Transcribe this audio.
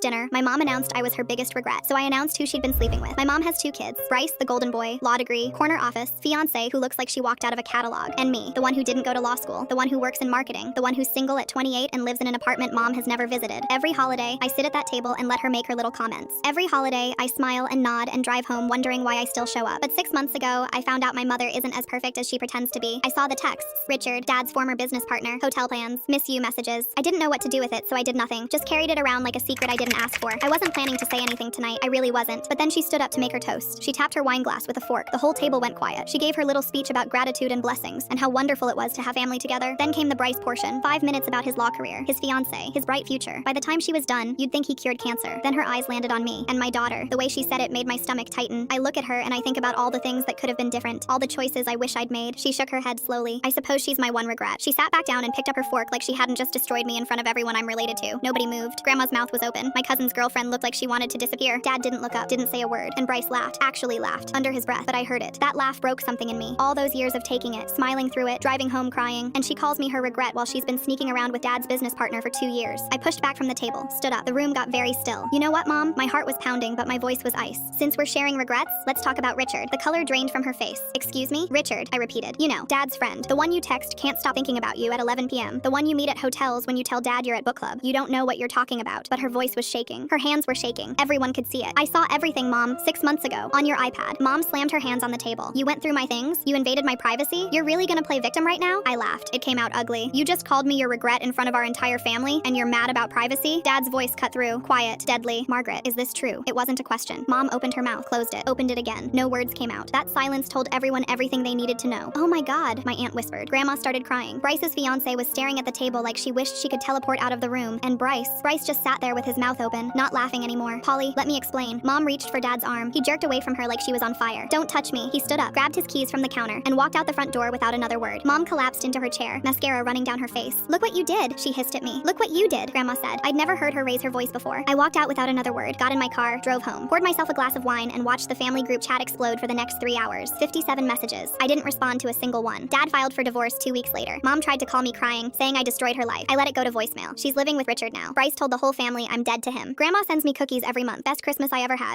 next dinner, my mom announced I was her biggest regret, so I announced who she'd been sleeping with. My mom has 2 kids, Bryce, the golden boy, law degree, corner office, fiance who looks like she walked out of a catalog, and me, the one who didn't go to law school, the one who works in marketing, the one who's single at 28 and lives in an apartment mom has never visited. Every holiday, I sit at that table and let her make her little comments. Every holiday, I smile and nod and drive home wondering why I still show up. But 6 months ago, I found out my mother isn't as perfect as she pretends to be. I saw the texts, Richard, Dad's former business partner, hotel plans, miss you messages. I didn't know what to do with it, so I did nothing. Just carried it around like a secret I didn't ask for. I wasn't planning to say anything tonight, I really wasn't. But then she stood up to make her toast. She tapped her wine glass with a fork. The whole table went quiet. She gave her little speech about gratitude and blessings, and how wonderful it was to have family together. Then came the Bryce portion, 5 minutes about his law career, his fiance, his bright future. By the time she was done, you'd think he cured cancer. Then her eyes landed on me, and my daughter. The way she said it made my stomach tighten. I look at her and I think about all the things that could have been different, all the choices I wish I'd made. She shook her head slowly. I suppose she's my one regret. She sat back down and picked up her fork like she hadn't just destroyed me in front of everyone I'm related to. Nobody moved. Grandma's mouth was open. My cousin's girlfriend looked like she wanted to disappear. Dad didn't look up, didn't say a word, and Bryce laughed, actually laughed, under his breath, but I heard it. That laugh broke something in me. All those years of taking it, smiling through it, driving home crying, and she calls me her regret while she's been sneaking around with Dad's business partner for 2 years. I pushed back from the table, stood up. The room got very still. You know what, Mom? My heart was pounding, but my voice was ice. Since we're sharing regrets, let's talk about Richard. The color drained from her face. Excuse me? Richard, I repeated. You know, Dad's friend. The one you text can't stop thinking about you at 11 p.m. The one you meet at hotels when you tell Dad you're at book club. You don't know what you're talking about, but her voice was shaking. Her hands were shaking. Everyone could see it. I saw everything, Mom, 6 months ago, on your iPad. Mom slammed her hands on the table. You went through my things? You invaded my privacy? You're really gonna play victim right now? I laughed. It came out ugly. You just called me your regret in front of our entire family, and you're mad about privacy? Dad's voice cut through. Quiet. Deadly. Margaret, is this true? It wasn't a question. Mom opened her mouth, closed it, opened it again. No words came out. That silence told everyone everything they needed to know. Oh my God, my aunt whispered. Grandma started crying. Bryce's fiance was staring at the table like she wished she could teleport out of the room, and Bryce just sat there with his mouth open, not laughing anymore. Polly, let me explain. Mom reached for Dad's arm. He jerked away from her like she was on fire. Don't touch me. He stood up, grabbed his keys from the counter, and walked out the front door without another word. Mom collapsed into her chair, mascara running down her face. Look what you did, she hissed at me. Look what you did, Grandma said. I'd never heard her raise her voice before. I walked out without another word, got in my car, drove home, poured myself a glass of wine, and watched the family group chat explode for the next 3 hours. 57 messages. I didn't respond to a single one. Dad filed for divorce 2 weeks later. Mom tried to call me crying, saying I destroyed her life. I let it go to voicemail. She's living with Richard now. Bryce told the whole family I'm dead to him. Grandma sends me cookies every month. Best Christmas I ever had.